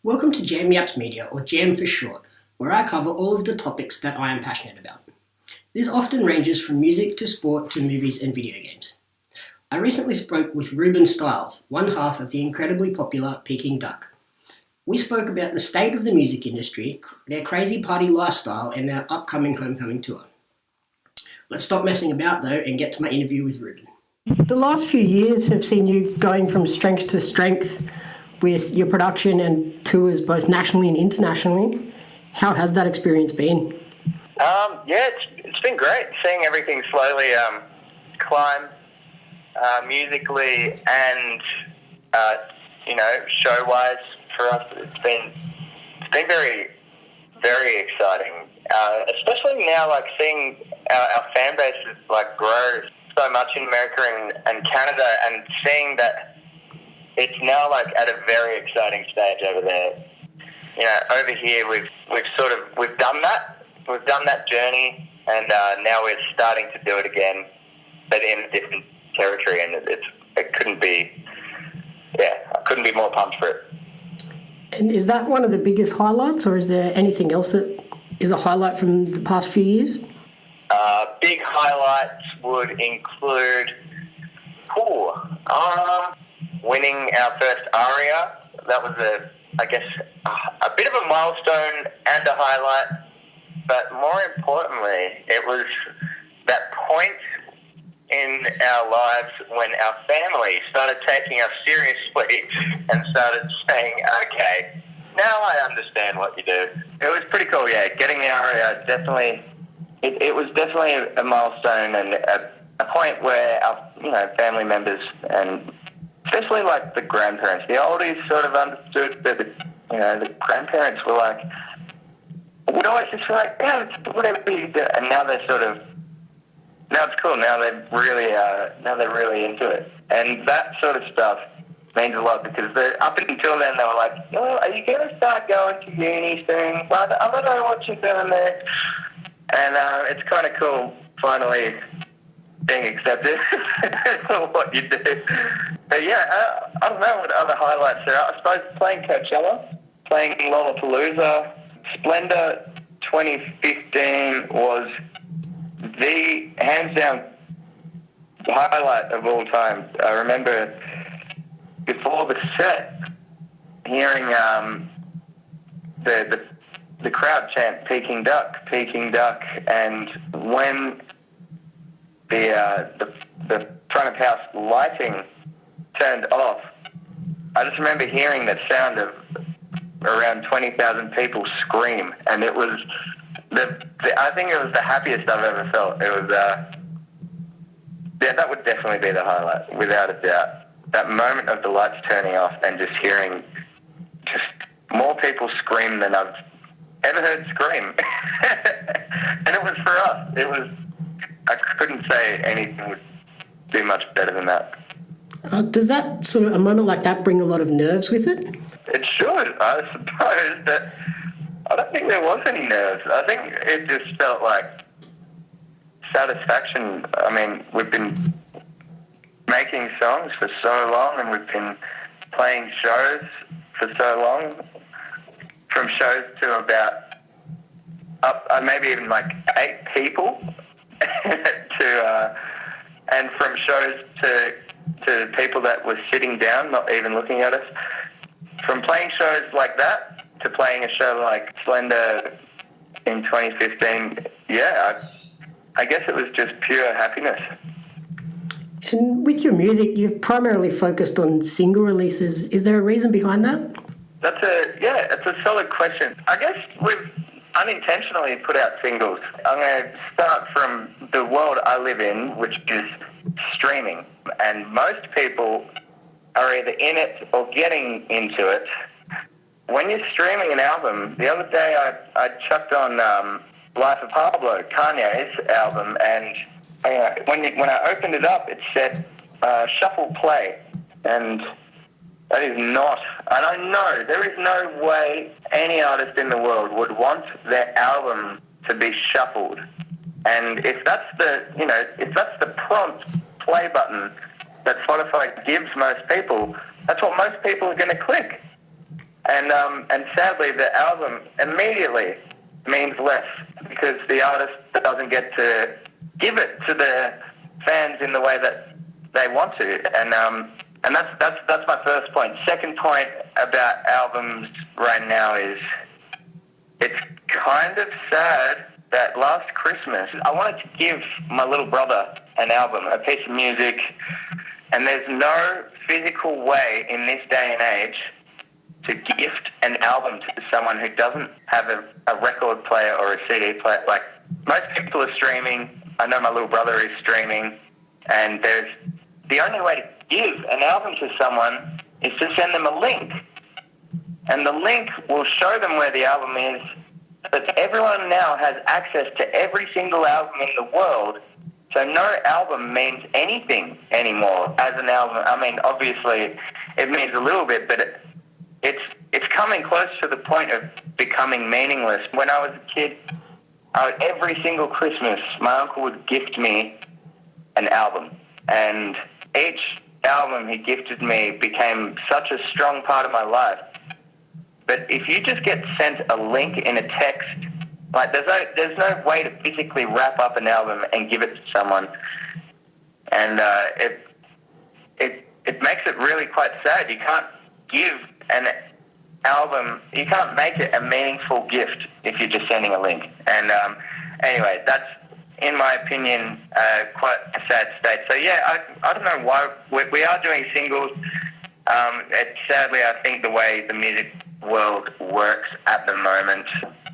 Welcome to J.A.M Media, or J.A.M for short, where I cover all of the topics that I am passionate about. This often ranges from music to sport to movies and video games. I recently spoke with Reuben Styles, one half of the incredibly popular Peking Duk. We spoke about the state of the music industry, their crazy party lifestyle, and their upcoming homecoming tour. Let's stop messing about though and get to my interview with Reuben. The last few years have seen you going from strength to strength with your production and tours both nationally and internationally. How has that experience been? It's been great seeing everything slowly climb musically and show-wise for us. It's been very, very exciting, especially now, like seeing our fan bases like grow so much in America and Canada, and seeing that it's now like at a very exciting stage over there. You know, over here we've done that journey, and now we're starting to do it again, but in a different territory, and I couldn't be more pumped for it. And is that one of the biggest highlights, or is there anything else that is a highlight from the past few years? Big highlights would include winning our first ARIA. That was a bit of a milestone and a highlight, but more importantly, it was that point in our lives when our family started taking us seriously and started saying, okay, now I understand what you do. It was pretty cool, yeah. Getting the ARIA definitely, it was definitely a milestone and a point where our family members, and especially like the grandparents, the oldies sort of understood, but the grandparents were like, we'd always just be like, yeah, it's whatever you do. And now they're now it's cool. Now they're really into it. And that sort of stuff means a lot, because up until then they were like, oh, are you going to start going to uni soon? Well, I don't know what you're doing there. And it's kind of cool finally being accepted for what you do. But yeah, I don't know what other highlights there are. I suppose playing Coachella, playing Lollapalooza, Splendor 2015 was the hands down highlight of all time. I remember before the set hearing the crowd chant Peking Duk, and when the front of house lighting turned off, I just remember hearing that sound of around 20,000 people scream, and it was I think it was the happiest I've ever felt. It was that would definitely be the highlight, without a doubt. That moment of the lights turning off and just hearing just more people scream than I've ever heard scream. And it was for us. I couldn't say anything would do much better than that. Does that sort of a moment like that bring a lot of nerves with it? It should, I suppose, but I don't think there was any nerves. I think it just felt like satisfaction. I mean, we've been making songs for so long, and we've been playing shows for so long, from shows to about maybe even like 8 people, and from shows to people that were sitting down, not even looking at us. From playing shows like that to playing a show like Splendor in 2015, I guess it was just pure happiness. And with your music, you've primarily focused on single releases. Is there a reason behind that? It's a solid question. I guess we've unintentionally put out singles. I'm going to start from the world I live in, which is streaming. And most people are either in it or getting into it. When you're streaming an album, the other day I chucked on Life of Pablo, Kanye's album, and when I opened it up, it said shuffle play, and that is not, and I know there is no way any artist in the world would want their album to be shuffled. And if that's the prompt play button that Spotify gives most people, that's what most people are going to click. And sadly, the album immediately means less because the artist doesn't get to give it to the fans in the way that they want to. And that's my first point. Second point about albums right now is it's kind of sad that last Christmas I wanted to give my little brother an album, a piece of music, and there's no physical way in this day and age to gift an album to someone who doesn't have a record player or a CD player. Like, most people are streaming. I know my little brother is streaming, and the only way to give an album to someone is to send them a link. And the link will show them where the album is, but everyone now has access to every single album in the world, so no album means anything anymore as an album. I mean, obviously, it means a little bit, but it's coming close to the point of becoming meaningless. When I was a kid, every single Christmas, my uncle would gift me an album, and each album he gifted me became such a strong part of my life. But if you just get sent a link in a text, like, there's no way to physically wrap up an album and give it to someone, and it makes it really quite sad. You can't give an album, you can't make it a meaningful gift if you're just sending a link. And anyway, that's, in my opinion, quite a sad state. So yeah, I don't know why we are doing singles. Sadly, I think the way the music world works at the moment,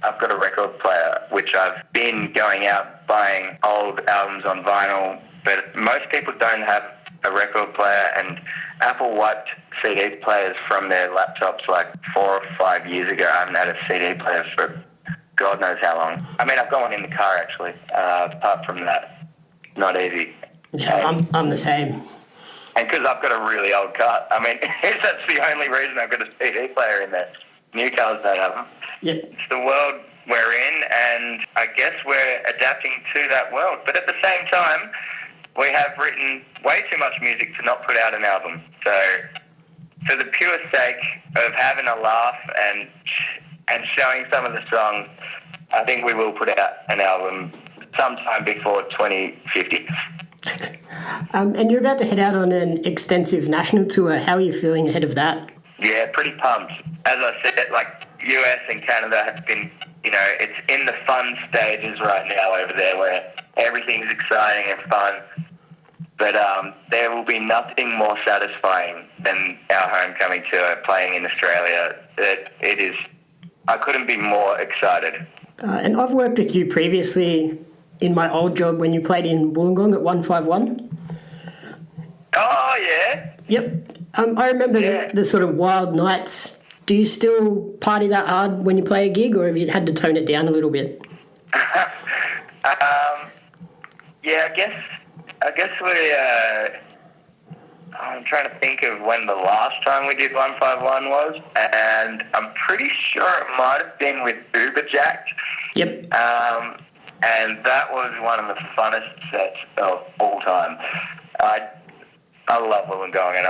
I've got a record player, which I've been going out buying old albums on vinyl, but most people don't have a record player, and Apple wiped CD players from their laptops like 4 or 5 years ago. I haven't had a CD player for God knows how long. I mean, I've got one in the car, actually. Apart from that, not easy. Yeah, I'm the same. And because I've got a really old car. I mean, that's the only reason I've got a CD player in there. New cars don't have them. Yep. It's the world we're in, and I guess we're adapting to that world. But at the same time, we have written way too much music to not put out an album. So for the pure sake of having a laugh and showing some of the songs, I think we will put out an album sometime before 2050. And you're about to head out on an extensive national tour. How are you feeling ahead of that? Yeah, pretty pumped. As I said, like, US and Canada have been, it's in the fun stages right now over there where everything's exciting and fun. But there will be nothing more satisfying than our homecoming tour playing in Australia. It is, I couldn't be more excited. And I've worked with you previously in my old job when you played in Wollongong at 151. Oh, yeah? Yep. I remember the sort of wild nights. Do you still party that hard when you play a gig, or have you had to tone it down a little bit? Yeah, I guess I'm trying to think of when the last time we did 151 was, and I'm pretty sure it might have been with Uberjack. Yep. And that was one of the funnest sets of all time. I love Wollongong, and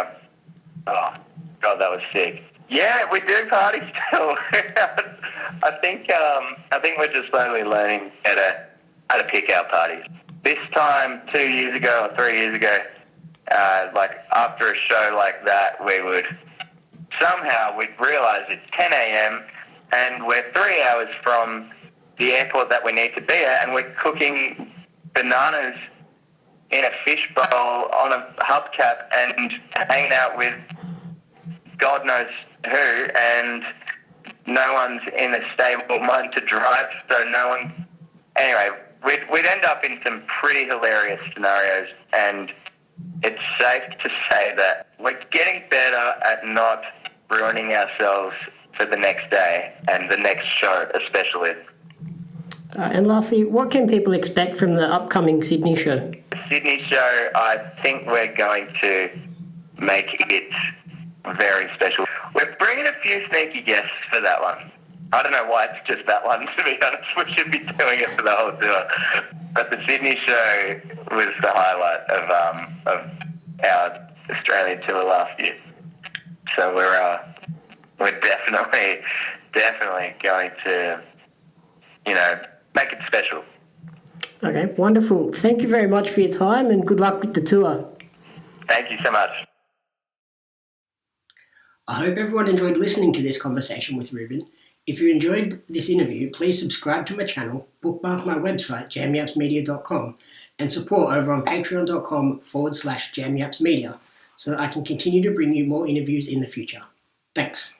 oh God, that was sick. Yeah, we do party still. I think we're just slowly learning how to pick our parties. This time, 2 years ago or 3 years ago, like, after a show like that, we'd realise it's 10 a.m. and we're 3 hours from the airport that we need to be at, and we're cooking bananas in a fish bowl on a hubcap and hanging out with God knows who, and no one's in a stable mind to drive, so no one... Anyway, we'd end up in some pretty hilarious scenarios, and it's safe to say that we're getting better at not ruining ourselves for the next day and the next show especially. And lastly, what can people expect from the upcoming Sydney show? The Sydney show, I think we're going to make it very special. We're bringing a few sneaky guests for that one. I don't know why it's just that one, to be honest. We should be doing it for the whole tour. But the Sydney show was the highlight of our Australian tour last year. So we're definitely going to, make it special. Okay, wonderful. Thank you very much for your time and good luck with the tour. Thank you so much. I hope everyone enjoyed listening to this conversation with Reuben. If you enjoyed this interview, please subscribe to my channel, bookmark my website, jamyapsmedia.com, and support over on patreon.com/jamyapsmedia so that I can continue to bring you more interviews in the future. Thanks.